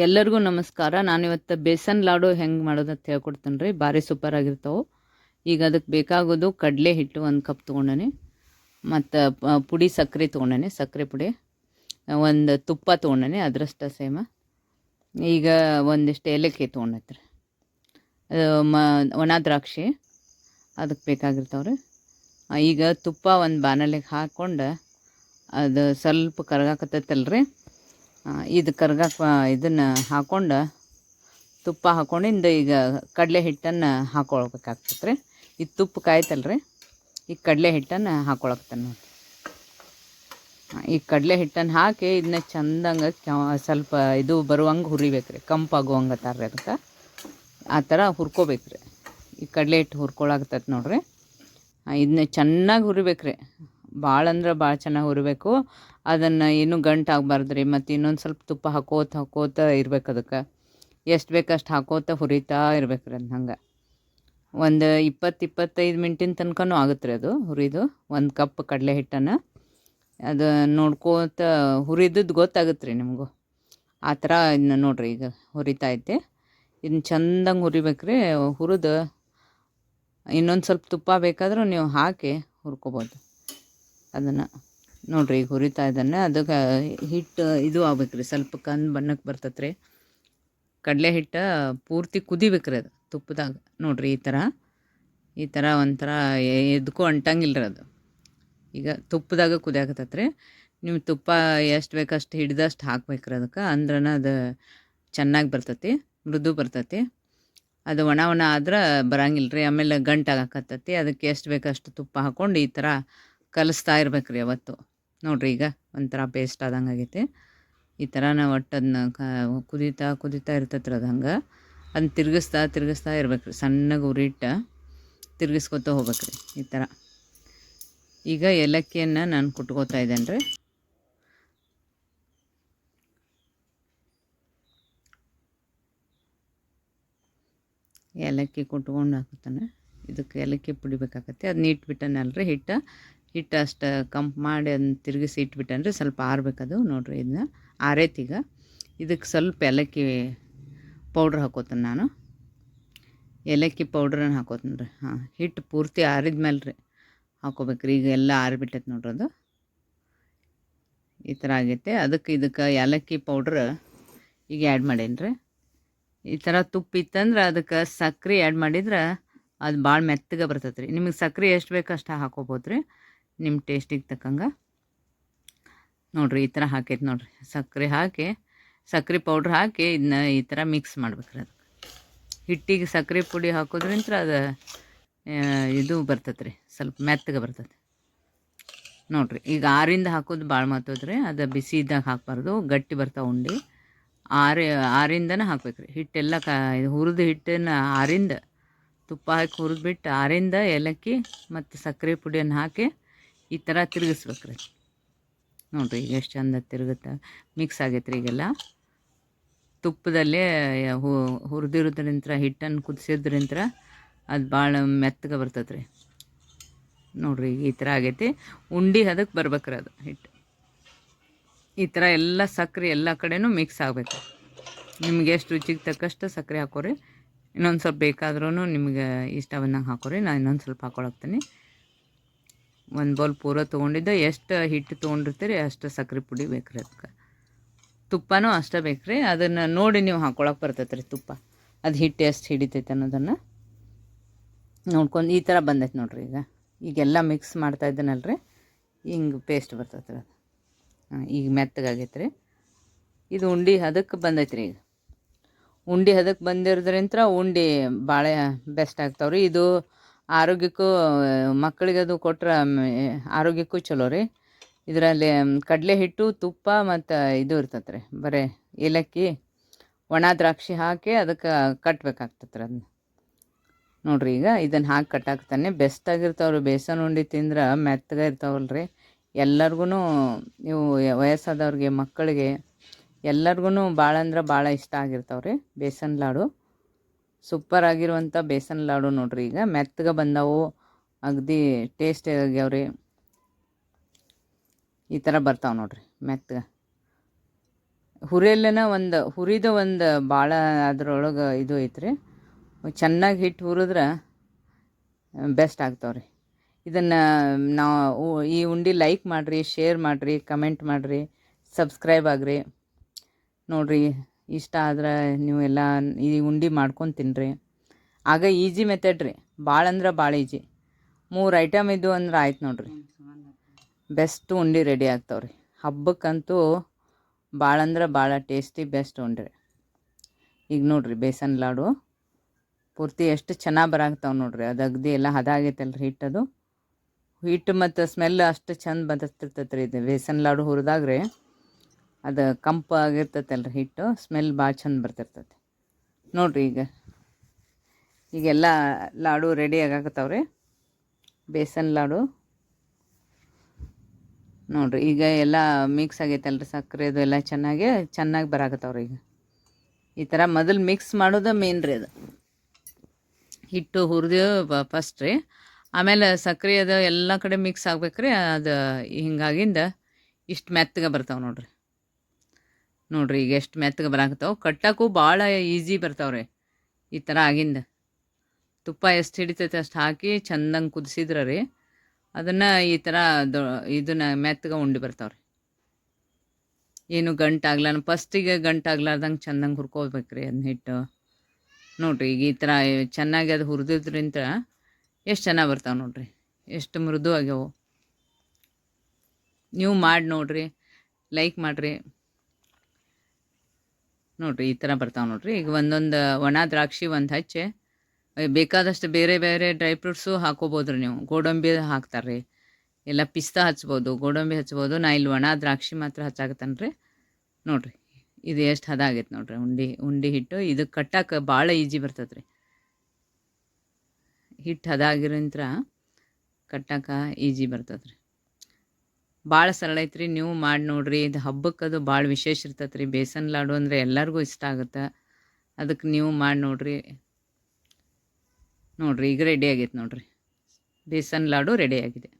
ಎಲ್ಲರಿಗೂ ನಮಸ್ಕಾರ. ನಾನಿವತ್ತು ಬೇಸನ್ ಲಾಡು ಹೆಂಗೆ ಮಾಡೋದು ಅಂತ ಹೇಳ್ಕೊಡ್ತೇನೆ ರೀ. ಭಾರಿ ಸೂಪರ್ ಆಗಿರ್ತಾವೆ. ಈಗ ಅದಕ್ಕೆ ಬೇಕಾಗೋದು ಕಡಲೆ ಹಿಟ್ಟು 1 ಕಪ್ ತೊಗೊಂಡೇನಿ, ಮತ್ತು ಪುಡಿ ಸಕ್ಕರೆ ತೊಗೊಂಡೇನಿ, ಸಕ್ಕರೆ ಪುಡಿ ಒಂದು ತುಪ್ಪ ತೊಗೊಂಡೇನಿ ಅದರಷ್ಟು ಸೇಮ. ಈಗ ಒಂದಿಷ್ಟು ಏಲಕ್ಕಿ ತೊಗೊಂಡೈತ್ರಿ, ಒಣ ದ್ರಾಕ್ಷಿ ಅದಕ್ಕೆ ಬೇಕಾಗಿರ್ತಾವ್ರಿ. ಈಗ ತುಪ್ಪ ಒಂದು ಬಾಣಲೆಗೆ ಹಾಕ್ಕೊಂಡು ಅದು ಸ್ವಲ್ಪ ಕರಗಾಕತ್ತೈತಲ್ರಿ, ಇದು ಇದನ್ನು ಹಾಕ್ಕೊಂಡು ತುಪ್ಪ ಹಾಕ್ಕೊಂಡಿಂದ ಈಗ ಕಡಲೆ ಹಿಟ್ಟನ್ನು ಹಾಕ್ಕೊಳ್ಬೇಕಾಗ್ತೈತೆ ರೀ. ಇದು ತುಪ್ಪ ಕಾಯ್ತಲ್ರಿ, ಈಗ ಕಡಲೆ ಹಿಟ್ಟನ್ನು ಹಾಕ್ಕೊಳಕ್ತಾನೆ ನೋಡಿ. ಈ ಕಡಲೆ ಹಿಟ್ಟನ್ನು ಹಾಕಿ ಇದನ್ನ ಚಂದಂಗೆ ಸ್ವಲ್ಪ ಇದು ಬರುವಂಗೆ ಹುರಿಬೇಕು ರೀ, ಕಂಪಾಗುವಂಗೆ ತಾರ್ರಿ. ಅದಕ್ಕೆ ಆ ಥರ ಹುರ್ಕೋಬೇಕು ರೀ. ಈ ಕಡಲೆ ಹಿಟ್ಟು ಹುರ್ಕೊಳಾಗ್ತೈತೆ ನೋಡ್ರಿ. ಇದನ್ನ ಚೆನ್ನಾಗಿ ಹುರಿಬೇಕು ರೀ, ಭಾಳ ಅಂದ್ರೆ ಭಾಳ ಚೆನ್ನಾಗಿ ಹುರಿಬೇಕು. ಅದನ್ನು ಏನೂ ಗಂಟು ಆಗಬಾರ್ದು ರೀ. ಮತ್ತು ಇನ್ನೊಂದು ಸ್ವಲ್ಪ ತುಪ್ಪ ಹಾಕೋತ ಇರ್ಬೇಕು. ಅದಕ್ಕೆ ಎಷ್ಟು ಬೇಕಷ್ಟು ಹಾಕೋತ ಹುರಿತಾ ಇರ್ಬೇಕು ರೀ. ಅದು ಹಂಗೆ ಒಂದು 20-25 ಮಿನಿಟಿನ ತನಕನೂ ಆಗುತ್ತೆ ರೀ ಅದು ಹುರಿದು. 1 ಕಪ್ ಕಡಲೆ ಹಿಟ್ಟನ್ನು ಅದು ನೋಡ್ಕೋತ ಹುರಿದದ್ದು ಗೊತ್ತಾಗುತ್ತೆ ರೀ ನಿಮಗೂ. ಆ ಥರ ಇದನ್ನ ನೋಡಿರಿ, ಈಗ ಹುರಿತಾ ಐತೆ. ಇದನ್ನ ಚಂದಂಗೆ ಹುರಿಬೇಕು ರೀ. ಹುರಿದು ಇನ್ನೊಂದು ಸ್ವಲ್ಪ ತುಪ್ಪ ಬೇಕಾದರೂ ನೀವು ಹಾಕಿ ಹುರ್ಕೊಬೋದು ಅದನ್ನು. ನೋಡಿರಿ ಈಗ ಹುರಿತಾ ಇದ್ದಾನೆ. ಅದಕ್ಕೆ ಹಿಟ್ಟು ಇದು ಆಗ್ಬೇಕು ರೀ, ಸ್ವಲ್ಪ ಕಂದು ಬಣ್ಣಕ್ಕೆ ಬರ್ತೈತೆ ರೀ. ಕಡಲೆ ಹಿಟ್ಟು ಪೂರ್ತಿ ಕುದಿಬೇಕು ರೀ ಅದು ತುಪ್ಪದಾಗ. ನೋಡಿರಿ ಈ ಥರ ಒಂಥರ ಎದಕ್ಕೂ ಅಂಟಂಗಿಲ್ಲ ರೀ ಅದು. ಈಗ ತುಪ್ಪದಾಗ ಕುದಿಯಾಕತ್ತೈತೆ ರೀ. ನೀವು ತುಪ್ಪ ಎಷ್ಟು ಬೇಕಷ್ಟು ಹಿಡ್ದಷ್ಟು ಹಾಕ್ಬೇಕ್ರಿ ಅದಕ್ಕೆ, ಅಂದ್ರನ ಅದು ಚೆನ್ನಾಗಿ ಬರ್ತೈತಿ, ಮೃದು ಬರ್ತೈತಿ. ಅದು ಒಣ ಆದ್ರೆ ಬರಂಗಿಲ್ಲ ರೀ, ಆಮೇಲೆ ಗಂಟಾಗಕತ್ತೈತಿ. ಅದಕ್ಕೆ ಎಷ್ಟು ಬೇಕಷ್ಟು ತುಪ್ಪ ಹಾಕ್ಕೊಂಡು ಈ ಥರ ಕಲಿಸ್ತಾ ಇರ್ಬೇಕು ರೀ ಅವತ್ತು. ನೋಡಿರಿ ಈಗ ಒಂಥರ ಪೇಸ್ಟ್ ಆದಂಗೆ ಆಗೈತಿ. ಈ ಥರ ನಾವು ಒಟ್ಟು ಅದನ್ನ ಕುದೀತಾ ಇರ್ತೈತೆ ರೀ. ಅದು ಹಂಗೆ ಅದನ್ನ ತಿರುಗಿಸ್ತಾ ಇರ್ಬೇಕು ರೀ. ಸಣ್ಣಗೆ ಉರಿಟ್ಟು ತಿರುಗಿಸ್ಕೊತ ಹೋಗ್ಬೇಕು ರೀ ಈ ಥರ. ಈಗ ಏಲಕ್ಕಿಯನ್ನು ನಾನು ಕುಟ್ಕೋತಾ ಇದ್ದೇನೆ ರೀ. ಏಲಕ್ಕಿ ಕುಟ್ಕೊಂಡು ಹಾಕುತ್ತಾನೆ. ಇದಕ್ಕೆ ಏಲಕ್ಕಿ ಪುಡಿ ಬೇಕಾಗತ್ತೆ. ಅದನ್ನ ಇಟ್ಬಿಟ್ಟನಲ್ರಿ ಹಿಟ್ಟು ಅಷ್ಟು ಕಂಪ್ ಮಾಡಿ ಅದನ್ನ ತಿರುಗಿಸಿ ಇಟ್ಬಿಟ್ಟನ್ರಿ. ಸ್ವಲ್ಪ ಆರಬೇಕದು. ನೋಡಿರಿ ಇದನ್ನ ಆರೈತೀಗ. ಇದಕ್ಕೆ ಸ್ವಲ್ಪ ಏಲಕ್ಕಿ ಪೌಡ್ರ್ ಹಾಕೋತಾನೆ ನಾನು. ಏಲಕ್ಕಿ ಪೌಡ್ರನ್ನು ಹಾಕೋತೀನಿ ರೀ. ಹಿಟ್ಟು ಪೂರ್ತಿ ಆರಿದ ಮೇಲೆ ರೀ ಹಾಕೋಬೇಕ್ರಿ. ಈಗ ಎಲ್ಲ ಆರಿಬಿಟ್ಟೈತೆ ನೋಡ್ರಿ ಅದು. ಈ ಥರ ಆಗೈತೆ. ಇದಕ್ಕೆ ಏಲಕ್ಕಿ ಪೌಡ್ರ್ ಈಗ ಆ್ಯಡ್ ಮಾಡೇನಿ ರೀ. ಈ ಥರ ತುಪ್ಪ ಇತ್ತಂದ್ರೆ ಅದಕ್ಕೆ ಸಕ್ಕರೆ ಆ್ಯಡ್ ಮಾಡಿದ್ರೆ ಅದು ಭಾಳ ಮೆತ್ತಗೆ ಬರ್ತೈತೆ ರೀ. ನಿಮಗೆ ಸಕ್ಕರೆ ಎಷ್ಟು ಬೇಕು ಅಷ್ಟು ಹಾಕೋಬೋದು ರೀ, ನಿಮ್ಮ ಟೇಸ್ಟಿಗೆ ತಕ್ಕಂಗೆ. ನೋಡಿರಿ ಈ ಥರ ಹಾಕೈತೆ ನೋಡಿರಿ. ಸಕ್ಕರೆ ಪೌಡ್ರ್ ಹಾಕಿ ಇದನ್ನ ಈ ಥರ ಮಿಕ್ಸ್ ಮಾಡ್ಬೇಕ್ರಿ. ಅದಕ್ಕೆ ಹಿಟ್ಟಿಗೆ ಸಕ್ಕರೆ ಪುಡಿ ಹಾಕೋದ್ರಿಂದ ಅದು ಇದು ಬರ್ತೈತೆ ರೀ, ಸ್ವಲ್ಪ ಮೆತ್ತಗೆ ಬರ್ತೈತೆ. ನೋಡಿರಿ ಈಗ ಆರಿಂದ ಹಾಕೋದು ಭಾಳ ಮಾತೋದ್ರಿ. ಅದು ಬಿಸಿ ಇದ್ದಾಗ ಹಾಕಬಾರ್ದು, ಗಟ್ಟಿ ಬರ್ತಾವೆ ಉಂಡೆ. ಆರಿಂದನೇ ಹಾಕ್ಬೇಕು ರೀ. ಹಿಟ್ಟೆಲ್ಲ ಹುರಿದು ಹಿಟ್ಟನ್ನು ಆರಿಂದ ತುಪ್ಪ ಹಾಕಿ ಹುರಿದ್ಬಿಟ್ಟು ಆರಿಂದ ಏಲಕ್ಕಿ ಮತ್ತು ಸಕ್ಕರೆ ಪುಡಿಯನ್ನು ಹಾಕಿ ಈ ಥರ ತಿರುಗಿಸ್ಬೇಕು ರೀ. ನೋಡಿರಿ ಈಗ ಎಷ್ಟು ಚಂದ ತಿರುಗುತ್ತೆ. ಮಿಕ್ಸ್ ಆಗೈತೆ ರೀ ಈಗೆಲ್ಲ. ತುಪ್ಪದಲ್ಲೇ ಹುರಿದಿರೋದ್ರಿಂದ, ಹಿಟ್ಟನ್ನು ಕುದಿಸಿದ್ರಿಂದ ಅದು ಭಾಳ ಮೆತ್ತಗೆ ಬರ್ತೈತೆ ರೀ. ನೋಡಿರಿ ಈ ಥರ ಆಗೈತಿ. ಉಂಡೆ ಅದಕ್ಕೆ ಬರ್ಬೇಕ್ರಿ ಅದು ಹಿಟ್ಟು. ಈ ಥರ ಎಲ್ಲ ಸಕ್ಕರೆ ಎಲ್ಲ ಕಡೆನೂ ಮಿಕ್ಸ್ ಆಗಬೇಕು. ನಿಮ್ಗೆ ಎಷ್ಟು ರುಚಿಗೆ ತಕ್ಕಷ್ಟು ಸಕ್ಕರೆ ಹಾಕೋರಿ. ಇನ್ನೊಂದು ಸ್ವಲ್ಪ ಬೇಕಾದ್ರೂ ನಿಮ್ಗೆ ಇಷ್ಟ ಬಂದಂಗೆ ಹಾಕೋರಿ. ನಾನು ಇನ್ನೊಂದು ಸ್ವಲ್ಪ ಹಾಕೊಳಕ್ತೀನಿ. 1 ಬೌಲ್ ಪೂರ ತೊಗೊಂಡಿದ್ದೆ. ಎಷ್ಟು ಹಿಟ್ಟು ತೊಗೊಂಡಿರ್ತೀರಿ ಅಷ್ಟು ಸಕ್ಕರೆ ಪುಡಿ ಬೇಕು ರೀ. ಅದಕ್ಕೆ ತುಪ್ಪನೂ ಅಷ್ಟೇ ಬೇಕು ರೀ. ಅದನ್ನು ನೋಡಿ ನೀವು ಹಾಕೊಳಕ್ಕೆ ಬರ್ತೈತೆ ರೀ ತುಪ್ಪ. ಅದು ಹಿಟ್ಟು ಎಷ್ಟು ಹಿಡಿತೈತೆ ಅನ್ನೋದನ್ನು ನೋಡ್ಕೊಂಡು ಈ ಥರ ಬಂದೈತೆ ನೋಡಿರಿ. ಈಗೆಲ್ಲ ಮಿಕ್ಸ್ ಮಾಡ್ತಾ ಇದ್ದೇನಲ್ರಿ, ಹಿಂಗೆ ಪೇಸ್ಟ್ ಬರ್ತೈತೆ ರೀ ಅದು. ಈಗ ಮೆತ್ತಗಾಗೈತೆ ರೀ. ಇದು ಉಂಡೆ ಹದಕ್ಕೆ ಬಂದೈತೆ ರೀ. ಈಗ ಉಂಡೆ ಹದಕ್ಕೆ ಬಂದಿರೋದ್ರಿಂದ ಉಂಡೆ ಭಾಳ ಬೆಸ್ಟ್ ಆಗ್ತಾವೆ ರೀ. ಇದು ಆರೋಗ್ಯಕ್ಕೂ, ಮಕ್ಕಳಿಗೆ ಅದು ಕೊಟ್ಟರೆ ಆರೋಗ್ಯಕ್ಕೂ ಚಲೋ ರೀ. ಇದರಲ್ಲಿ ಕಡಲೆ ಹಿಟ್ಟು, ತುಪ್ಪ ಮತ್ತು ಇದು ಇರ್ತೈತೆ ರೀ, ಬರೀ ಏಲಕ್ಕಿ, ಒಣ ದ್ರಾಕ್ಷಿ ಹಾಕಿ ಅದಕ್ಕೆ ಕಟ್ಟಬೇಕಾಗ್ತೈತೆ ರೀ ಅದನ್ನ. ನೋಡಿರಿ ಈಗ ಇದನ್ನು ಹಾಕಿ ಕಟ್ಟಾಕ್ತಾನೆ. ಬೆಸ್ಟ್ ಆಗಿರ್ತಾವ್ರಿ. ಬೇಸನ್ ಉಂಡೆ ತಿಂದ್ರೆ ಮೆತ್ತಗೆ ಇರ್ತಾವಲ್ಲ ರೀ. ಎಲ್ಲರಿಗೂ, ನೀವು ವಯಸ್ಸಾದವ್ರಿಗೆ, ಮಕ್ಕಳಿಗೆ ಎಲ್ಲರಿಗೂ ಭಾಳ ಅಂದ್ರೆ ಭಾಳ ಇಷ್ಟ ಆಗಿರ್ತಾವ್ರಿ ಬೇಸನ್ ಲಾಡು. ಸೂಪರ್ ಆಗಿರುವಂಥ ಬೇಸನ್ ಲಾಡು ನೋಡಿರಿ. ಈಗ ಮೆತ್ತಗೆ ಬಂದವು, ಅಗದಿ ಟೇಸ್ಟ್ ಆಗ್ಯಾವ್ರಿ. ಈ ಥರ ಬರ್ತಾವೆ ನೋಡಿರಿ ಮೆತ್ತಗೆ. ಹುರಿಯಲ್ಲನ ಒಂದು ಹುರಿದ ಒಂದು ಭಾಳ ಅದ್ರೊಳಗೆ ಇದು ಐತ್ರಿ. ಚೆನ್ನಾಗಿ ಹಿಟ್ಟು ಹುರಿದ್ರೆ ಬೆಸ್ಟ್ ಆಗ್ತಾವ್ರಿ. ಇದನ್ನು ನಾವು ಈ ಉಂಡೆ ಲೈಕ್ ಮಾಡಿರಿ, ಶೇರ್ ಮಾಡಿರಿ, ಕಮೆಂಟ್ ಮಾಡಿರಿ, ಸಬ್ಸ್ಕ್ರೈಬ್ ಆಗಿರಿ. ನೋಡಿರಿ, ಇಷ್ಟ ಆದ್ರೆ ನೀವು ಎಲ್ಲ ಈ ಉಂಡೆ ಮಾಡ್ಕೊಂಡು ತಿನ್ನಿರಿ. ಆಗ ಈಜಿ ಮೆಥಡ್ ರೀ, ಭಾಳ ಅಂದ್ರೆ ಭಾಳ ಈಜಿ. 3 ಐಟಮ್ ಇದ್ದು ಅಂದ್ರೆ ಆಯ್ತು ನೋಡಿರಿ, ಬೆಸ್ಟ್ ಉಂಡೆ ರೆಡಿ ಆಗ್ತಾವ್ರಿ. ಹಬ್ಬಕ್ಕಂತೂ ಭಾಳ ಅಂದ್ರೆ ಭಾಳ ಟೇಸ್ಟಿ ಬೆಸ್ಟ್ ಉಂಡ್ರಿ. ಈಗ ನೋಡಿರಿ ಬೇಸನ್ ಲಾಡು ಪೂರ್ತಿ ಎಷ್ಟು ಚೆನ್ನಾಗಿ ಬರಾಗ್ತಾವೆ ನೋಡಿರಿ. ಅದು ಅಗದಿ ಎಲ್ಲ ಹದ ಆಗೈತಲ್ರಿ ಹಿಟ್ಟದು. ಹಿಟ್ಟು ಮತ್ತು ಸ್ಮೆಲ್ ಅಷ್ಟು ಚಂದ ಬಂದಿರ್ತೈತೆ ರೀ. ಇದು ಬೇಸನ್ ಲಾಡು ಹುರಿದಾಗ್ರಿ ಅದು ಕಂಪು ಆಗಿರ್ತೈತಲ್ರಿ ಹಿಟ್ಟು, ಸ್ಮೆಲ್ ಭಾಳ ಚಂದ ಬರ್ತಿರ್ತೈತೆ ನೋಡಿರಿ. ಈಗೆಲ್ಲ ಲಾಡು ರೆಡಿ ಆಗಾಕತ್ತಾವ್ರಿ, ಬೇಸನ್ ಲಾಡು ನೋಡಿರಿ. ಈಗ ಎಲ್ಲ ಮಿಕ್ಸ್ ಆಗೈತಲ್ರಿ, ಸಕ್ಕರೆ ಅದು ಎಲ್ಲ ಚೆನ್ನಾಗಿ ಬರಾಕತ್ತಾವ್ರಿ. ಈಗ ಈ ಥರ ಮೊದಲು ಮಿಕ್ಸ್ ಮಾಡೋದು ಮೇನ್ ರೀ. ಅದು ಹಿಟ್ಟು ಹುರಿದು ಫಸ್ಟ್ ರೀ, ಆಮೇಲೆ ಸಕ್ಕರೆ ಅದು ಎಲ್ಲ ಕಡೆ ಮಿಕ್ಸ್ ಆಗ್ಬೇಕ್ರಿ. ಅದು ಹಿಂಗಾಗಿಂದ ಇಷ್ಟು ಮೆತ್ತಗೆ ಬರ್ತಾವೆ ನೋಡಿರಿ. ಈಗ ಎಷ್ಟು ಮೆತ್ತಗೆ ಬರಾಕತ್ತಾವೆ. ಕಟ್ಟಕ್ಕೂ ಭಾಳ ಈಸಿ ಬರ್ತಾವ್ರಿ. ಈ ಥರ ಆಗಿಂದ ತುಪ್ಪ ಎಷ್ಟು ಹಿಡಿತೈತೆ ಅಷ್ಟು ಹಾಕಿ ಚಂದಂಗೆ ಕುದಿಸಿದ್ರೆ ರೀ ಅದನ್ನು ಈ ಥರ ಇದನ್ನ ಮೆತ್ತಗೆ ಉಂಡೆ ಬರ್ತಾವ್ರಿ. ಏನು ಗಂಟಾಗ್ಲಾನ ಫಸ್ಟಿಗೆ ಗಂಟಾಗ್ಲಾರ್ದಂಗೆ ಚಂದಂಗೆ ಹುರ್ಕೋಬೇಕ್ರಿ ಅದನ್ನ ಹಿಟ್ಟು. ನೋಡಿರಿ ಈಗ ಈ ಥರ ಚೆನ್ನಾಗಿ ಅದು ಹುರಿದ್ರಿಂದ ಎಷ್ಟು ಚೆನ್ನಾಗಿ ಬರ್ತಾವೆ ನೋಡಿರಿ, ಎಷ್ಟು ಮೃದು ಆಗ್ಯಾವು. ನೀವು ಮಾಡಿ ನೋಡಿರಿ, ಲೈಕ್ ಮಾಡಿರಿ. ನೋಡಿರಿ ಈ ಥರ ಬರ್ತಾವೆ ನೋಡಿರಿ. ಈಗ ಒಂದೊಂದು ಒಣ ದ್ರಾಕ್ಷಿ ಒಂದು ಹಚ್ಚಿ ಬೇಕಾದಷ್ಟು ಬೇರೆ ಬೇರೆ ಡ್ರೈ ಫ್ರೂಟ್ಸು ಹಾಕೋಬೋದು ರೀ. ನೀವು ಗೋಡಂಬಿ ಹಾಕ್ತಾರೆ ರೀ, ಎಲ್ಲ ಪಿಸ್ತಾ ಹಚ್ಬೋದು, ಗೋಡಂಬಿ ಹಚ್ಬೋದು. ನಾ ಇಲ್ಲಿ ಒಣ ದ್ರಾಕ್ಷಿ ಮಾತ್ರ ಹಚ್ಚಾಕತ್ತಾನೆ ರೀ. ನೋಡಿರಿ ಇದು ಎಷ್ಟು ಹದ ಆಗೈತೆ ನೋಡಿರಿ. ಉಂಡೆ ಹಿಟ್ಟು ಇದು ಕಟ್ಟಕ್ಕೆ ಭಾಳ ಈಜಿ ಬರ್ತದೆ ರೀ. ಹಿಟ್ಟು ಹದ ಆಗಿರೋಂತ್ರ ಕಟ್ಟಕ್ಕೆ ಈಜಿ ಬರ್ತದೆ ರೀ. ಭಾಳ ಸರಳ ಐತ್ರಿ, ನೀವು ಮಾಡಿ ನೋಡಿರಿ. ಇದು ಹಬ್ಬಕ್ಕದು ಭಾಳ ವಿಶೇಷ ಇರ್ತೈತೆ ರೀ. ಬೇಸನ್ ಲಾಡು ಅಂದರೆ ಎಲ್ಲರಿಗೂ ಇಷ್ಟ ಆಗುತ್ತೆ. ಅದಕ್ಕೆ ನೀವು ಮಾಡಿ ನೋಡಿರಿ. ಈಗ ರೆಡಿ ಆಗೈತೆ ನೋಡಿರಿ, ಬೇಸನ್ ಲಾಡು ರೆಡಿ ಆಗಿದೆ.